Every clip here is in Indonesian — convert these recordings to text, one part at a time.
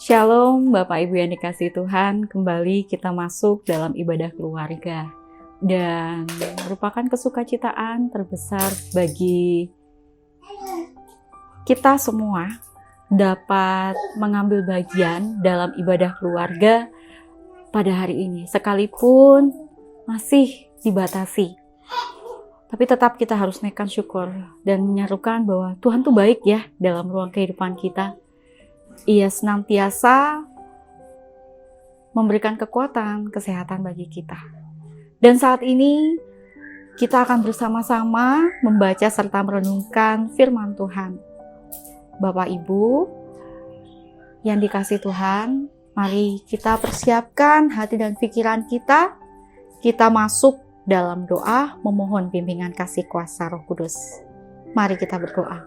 Shalom Bapak Ibu yang dikasihi Tuhan, kembali kita masuk dalam ibadah keluarga. Dan merupakan kesukacitaan terbesar bagi kita semua dapat mengambil bagian dalam ibadah keluarga pada hari ini. Sekalipun masih dibatasi. Tapi tetap kita harus naikkan syukur dan menyerukan bahwa Tuhan tuh baik ya dalam ruang kehidupan kita. Ia senantiasa memberikan kekuatan, kesehatan bagi kita. Dan saat ini kita akan bersama-sama membaca serta merenungkan firman Tuhan. Bapak Ibu yang dikasihi Tuhan, mari kita persiapkan hati dan pikiran kita. Kita masuk dalam doa memohon bimbingan kasih kuasa Roh Kudus. Mari kita berdoa.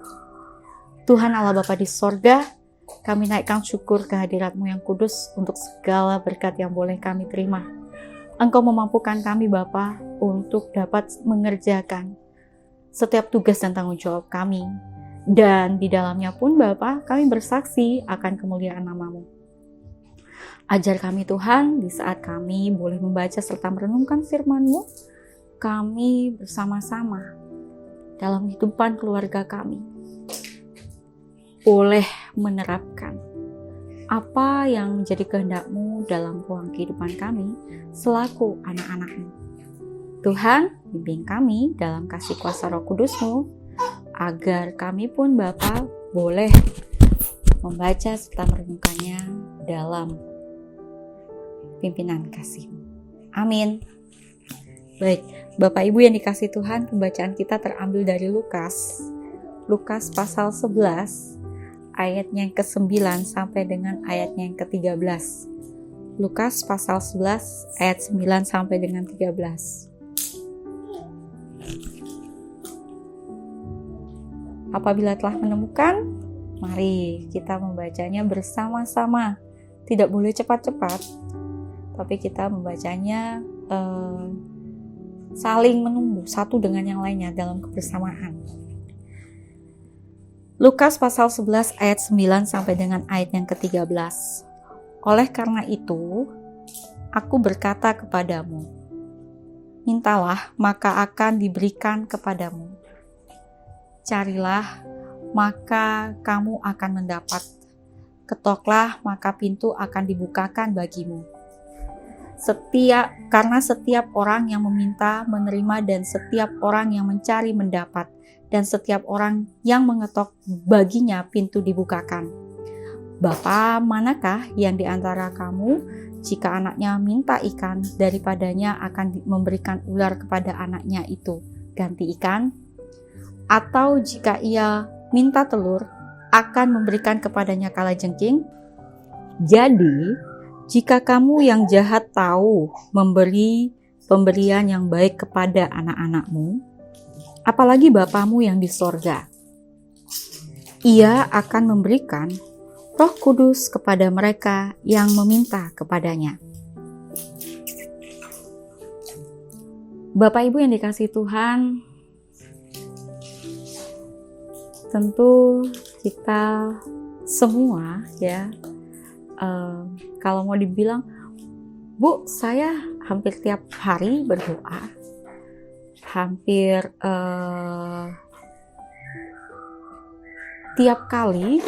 Tuhan Allah Bapa di sorga, kami naikkan syukur kehadirat-Mu yang kudus untuk segala berkat yang boleh kami terima. Engkau memampukan kami Bapa untuk dapat mengerjakan setiap tugas dan tanggung jawab kami. Dan di dalamnya pun Bapa, kami bersaksi akan kemuliaan nama-Mu. Ajar kami Tuhan, di saat kami boleh membaca serta merenungkan firman-Mu, kami bersama-sama dalam kehidupan keluarga kami boleh menerapkan apa yang menjadi kehendak-Mu dalam ruang kehidupan kami selaku anak-anak-Mu. Tuhan, bimbing kami dalam kasih kuasa Roh Kudus-Mu, agar kami pun Bapa boleh membaca serta merenungkannya dalam pimpinan kasih-Mu. Amin. Baik, Bapak Ibu yang dikasihi Tuhan, pembacaan kita terambil dari Lukas pasal 11, ayatnya yang ke-9 sampai dengan ayatnya yang ke-13. Lukas pasal 11 ayat 9 sampai dengan 13. Apabila telah menemukan, mari kita membacanya bersama-sama. Tidak boleh cepat-cepat, tapi kita membacanya saling menunggu satu dengan yang lainnya dalam kebersamaan. Lukas pasal 11 ayat 9 sampai dengan ayat yang ke-13. Oleh karena itu, aku berkata kepadamu, mintalah maka akan diberikan kepadamu. Carilah maka kamu akan mendapat. Ketoklah maka pintu akan dibukakan bagimu. Karena setiap orang yang meminta menerima dan setiap orang yang mencari mendapat. Dan setiap orang yang mengetok baginya pintu dibukakan. Bapa manakah yang di antara kamu, jika anaknya minta ikan, daripadanya akan memberikan ular kepada anaknya itu, ganti ikan? Atau jika ia minta telur, akan memberikan kepadanya kalajengking? Jadi, jika kamu yang jahat tahu memberi pemberian yang baik kepada anak-anakmu, apalagi Bapamu yang di sorga, Ia akan memberikan Roh Kudus kepada mereka yang meminta kepadanya. Bapak Ibu yang dikasihi Tuhan, tentu kita semua ya, kalau mau dibilang, Bu, saya hampir tiap hari berdoa, hampir tiap kali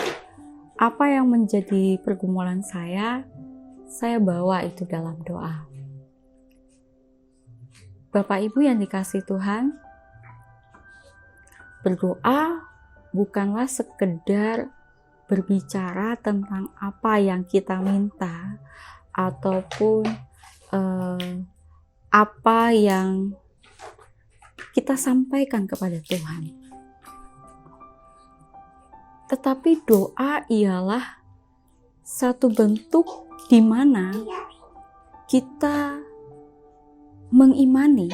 apa yang menjadi pergumulan saya bawa itu dalam doa. Bapak Ibu yang dikasihi Tuhan, berdoa bukanlah sekedar berbicara tentang apa yang kita minta ataupun apa yang kita sampaikan kepada Tuhan. Tetapi doa ialah satu bentuk di mana kita mengimani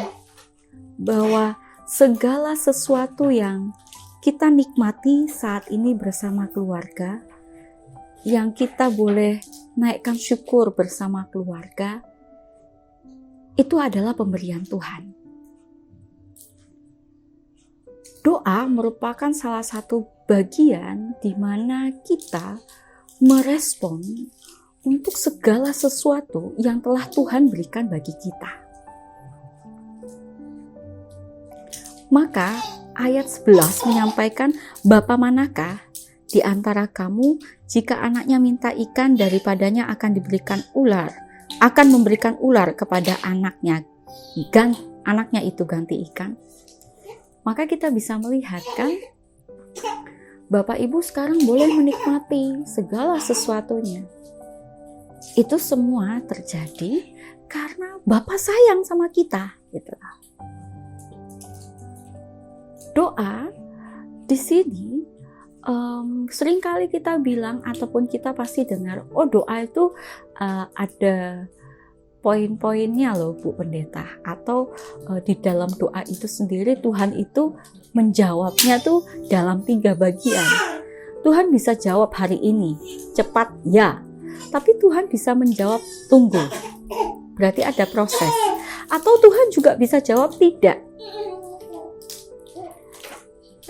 bahwa segala sesuatu yang kita nikmati saat ini bersama keluarga, yang kita boleh naikkan syukur bersama keluarga, itu adalah pemberian Tuhan. Doa merupakan salah satu bagian di mana kita merespon untuk segala sesuatu yang telah Tuhan berikan bagi kita. Maka ayat 11 menyampaikan, Bapa manakah di antara kamu jika anaknya minta ikan, daripadanya akan memberikan ular kepada anaknya, anaknya itu ganti ikan. Maka kita bisa melihat kan, Bapak Ibu sekarang boleh menikmati segala sesuatunya. Itu semua terjadi karena Bapa sayang sama kita, gitu. Doa di sini seringkali kita bilang ataupun kita pasti dengar, oh doa itu ada poin-poinnya loh Bu Pendeta, atau di dalam doa itu sendiri Tuhan itu menjawabnya tuh dalam 3 bagian. Tuhan bisa jawab hari ini cepat ya, tapi Tuhan bisa menjawab tunggu, berarti ada proses. Atau Tuhan juga bisa jawab tidak.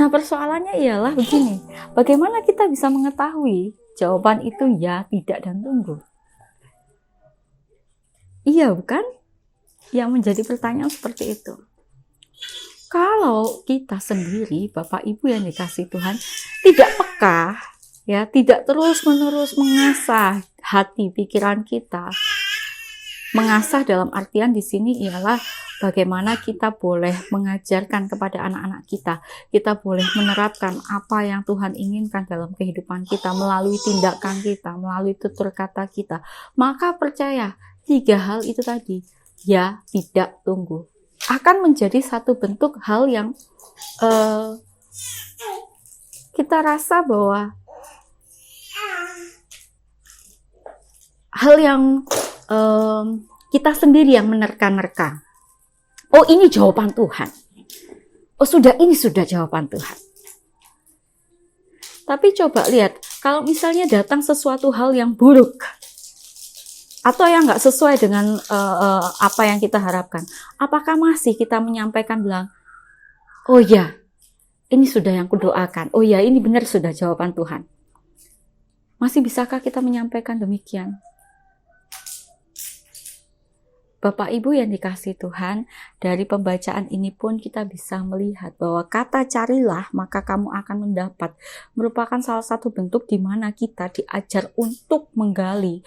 Nah, persoalannya ialah begini, bagaimana kita bisa mengetahui jawaban itu ya, tidak, dan tunggu? Iya, bukan? Yang menjadi pertanyaan seperti itu. Kalau kita sendiri, Bapak Ibu yang dikasihi Tuhan, tidak peka, ya, tidak terus-menerus mengasah hati pikiran kita. Mengasah dalam artian di sini ialah bagaimana kita boleh mengajarkan kepada anak-anak kita. Kita boleh menerapkan apa yang Tuhan inginkan dalam kehidupan kita melalui tindakan kita, melalui tutur kata kita. Maka percaya, 3 hal itu tadi, ya, tidak, tunggu, akan menjadi satu bentuk hal yang kita rasa bahwa hal yang kita sendiri yang menerka-nerka. Oh, ini jawaban Tuhan. Oh, ini sudah jawaban Tuhan. Tapi coba lihat, kalau misalnya datang sesuatu hal yang buruk, atau yang nggak sesuai dengan apa yang kita harapkan, apakah masih kita menyampaikan bilang, oh ya, ini sudah yang kudoakan, oh ya, ini benar sudah jawaban Tuhan. Masih bisakah kita menyampaikan demikian? Bapak Ibu yang dikasihi Tuhan, dari pembacaan ini pun kita bisa melihat bahwa kata carilah maka kamu akan mendapat merupakan salah satu bentuk di mana kita diajar untuk menggali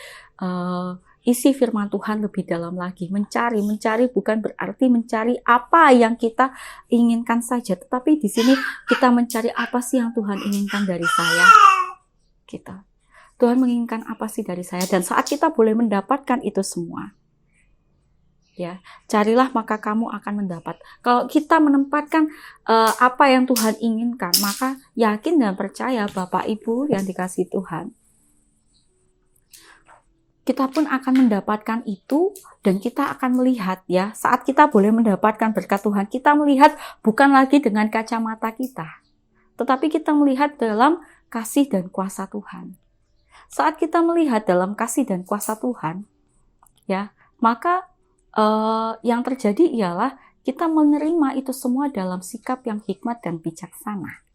isi firman Tuhan lebih dalam lagi. Mencari bukan berarti mencari apa yang kita inginkan saja, tetapi di sini kita mencari apa sih yang Tuhan inginkan dari saya. Tuhan menginginkan apa sih dari saya, dan saat kita boleh mendapatkan itu semua, ya, carilah maka kamu akan mendapat. Kalau kita menempatkan apa yang Tuhan inginkan, maka yakin dan percaya Bapak Ibu yang dikasihi Tuhan, kita pun akan mendapatkan itu, dan kita akan melihat, ya, saat kita boleh mendapatkan berkat Tuhan, kita melihat bukan lagi dengan kacamata kita, tetapi kita melihat dalam kasih dan kuasa Tuhan. Saat kita melihat dalam kasih dan kuasa Tuhan, ya, maka yang terjadi ialah kita menerima itu semua dalam sikap yang hikmat dan bijaksana.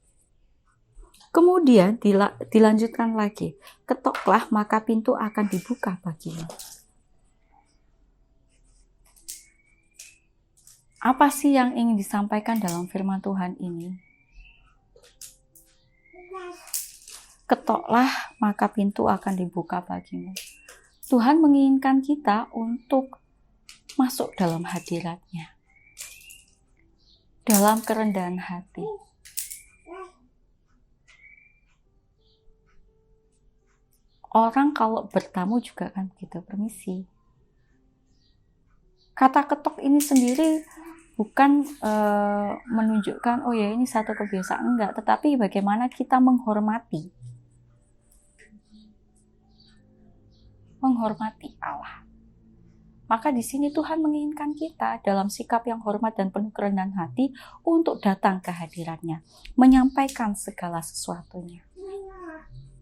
Kemudian dilanjutkan lagi, ketoklah maka pintu akan dibuka bagimu. Apa sih yang ingin disampaikan dalam firman Tuhan ini? Ketoklah maka pintu akan dibuka bagimu. Tuhan menginginkan kita untuk masuk dalam hadirat-Nya, dalam kerendahan hati. Orang kalau bertamu juga kan begitu, permisi. Kata ketok ini sendiri bukan menunjukkan, oh ya ini satu kebiasaan, enggak, tetapi bagaimana kita menghormati Allah. Maka di sini Tuhan menginginkan kita dalam sikap yang hormat dan penuh kerendahan hati untuk datang ke hadirat-Nya, menyampaikan segala sesuatunya.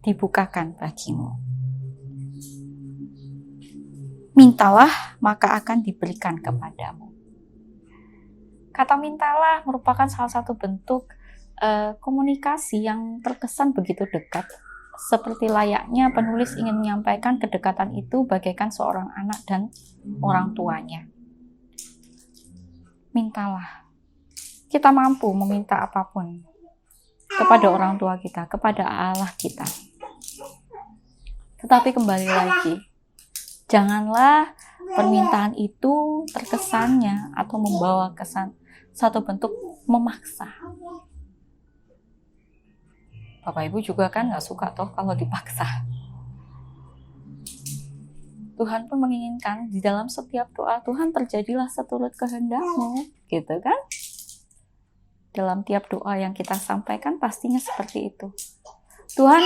Dibukakan bagimu. Mintalah, maka akan diberikan kepadamu. Kata mintalah merupakan salah satu bentuk komunikasi yang terkesan begitu dekat, seperti layaknya penulis ingin menyampaikan kedekatan itu bagaikan seorang anak dan orang tuanya. Mintalah. Kita mampu meminta apapun kepada orang tua kita, kepada Allah kita. Tetapi kembali lagi, janganlah permintaan itu terkesannya atau membawa kesan satu bentuk memaksa. Bapak Ibu juga kan gak suka toh kalau dipaksa. Tuhan pun menginginkan di dalam setiap doa, Tuhan terjadilah seturut kehendak-Mu, gitu kan? Dalam tiap doa yang kita sampaikan pastinya seperti itu. Tuhan,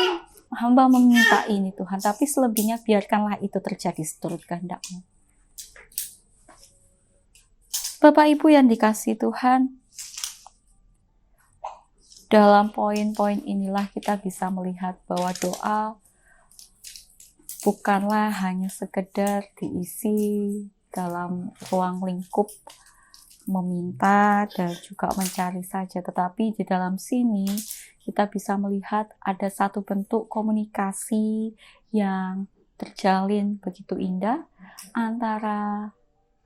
hamba meminta ini Tuhan, tapi selebihnya biarkanlah itu terjadi seturut kehendak-Mu. Bapak Ibu yang dikasihi Tuhan, dalam poin-poin inilah kita bisa melihat bahwa doa bukanlah hanya sekedar diisi dalam ruang lingkup meminta dan juga mencari saja, tetapi di dalam sini kita bisa melihat ada satu bentuk komunikasi yang terjalin begitu indah antara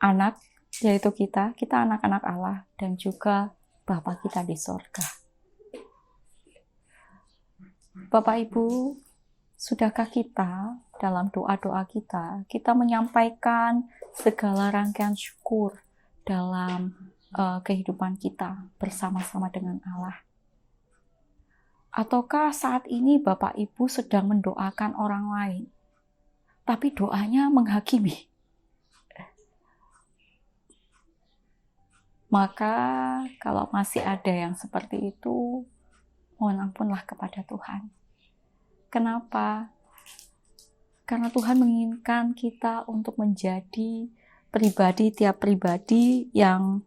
anak, yaitu kita anak-anak Allah, dan juga Bapa kita di sorga. Bapak Ibu, sudahkah kita dalam doa-doa kita menyampaikan segala rangkaian syukur dalam kehidupan kita bersama-sama dengan Allah? Ataukah saat ini Bapak Ibu sedang mendoakan orang lain, tapi doanya menghakimi? Maka kalau masih ada yang seperti itu, mohon ampunlah kepada Tuhan. Kenapa? Karena Tuhan menginginkan kita untuk menjadi tiap pribadi yang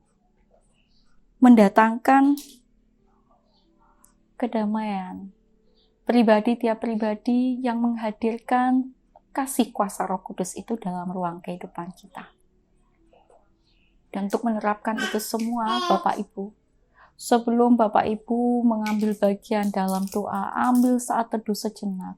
mendatangkan kedamaian. Tiap pribadi yang menghadirkan kasih kuasa Roh Kudus itu dalam ruang kehidupan kita. Dan untuk menerapkan itu semua, Bapak Ibu, sebelum Bapak Ibu mengambil bagian dalam doa, ambil saat teduh sejenak.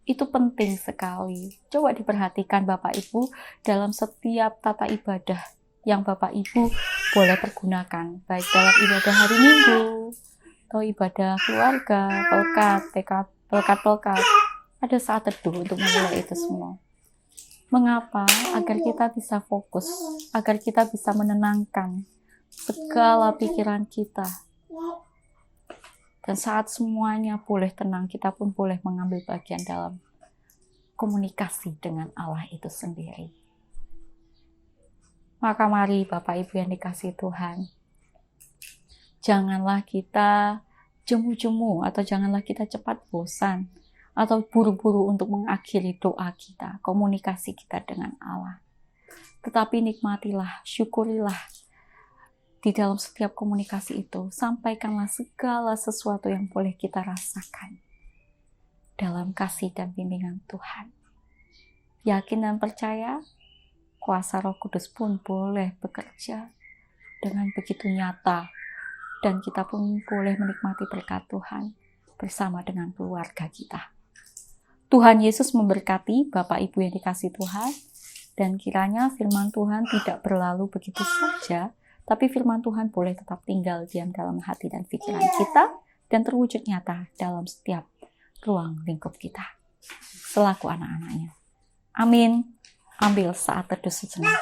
Itu penting sekali. Coba diperhatikan Bapak Ibu dalam setiap tata ibadah yang Bapak Ibu boleh pergunakan. Baik dalam ibadah hari Minggu, atau ibadah keluarga, pelkat. Ada saat teduh untuk memulai itu semua. Mengapa? Agar kita bisa fokus, agar kita bisa menenangkan segala pikiran kita. Dan saat semuanya boleh tenang, kita pun boleh mengambil bagian dalam komunikasi dengan Allah itu sendiri. Maka mari Bapak Ibu yang dikasihi Tuhan, janganlah kita jemu-jemu atau janganlah kita cepat bosan atau buru-buru untuk mengakhiri doa kita, komunikasi kita dengan Allah. Tetapi nikmatilah, syukurilah di dalam setiap komunikasi itu. Sampaikanlah segala sesuatu yang boleh kita rasakan dalam kasih dan bimbingan Tuhan. Yakin dan percaya, kuasa Roh Kudus pun boleh bekerja dengan begitu nyata, dan kita pun boleh menikmati berkat Tuhan bersama dengan keluarga kita. Tuhan Yesus memberkati Bapak Ibu yang dikasihi Tuhan, dan kiranya firman Tuhan tidak berlalu begitu saja, tapi firman Tuhan boleh tetap tinggal diam dalam hati dan pikiran kita, dan terwujud nyata dalam setiap ruang lingkup kita, selaku anak-anaknya. Amin. Ambil saat teduh sejenak.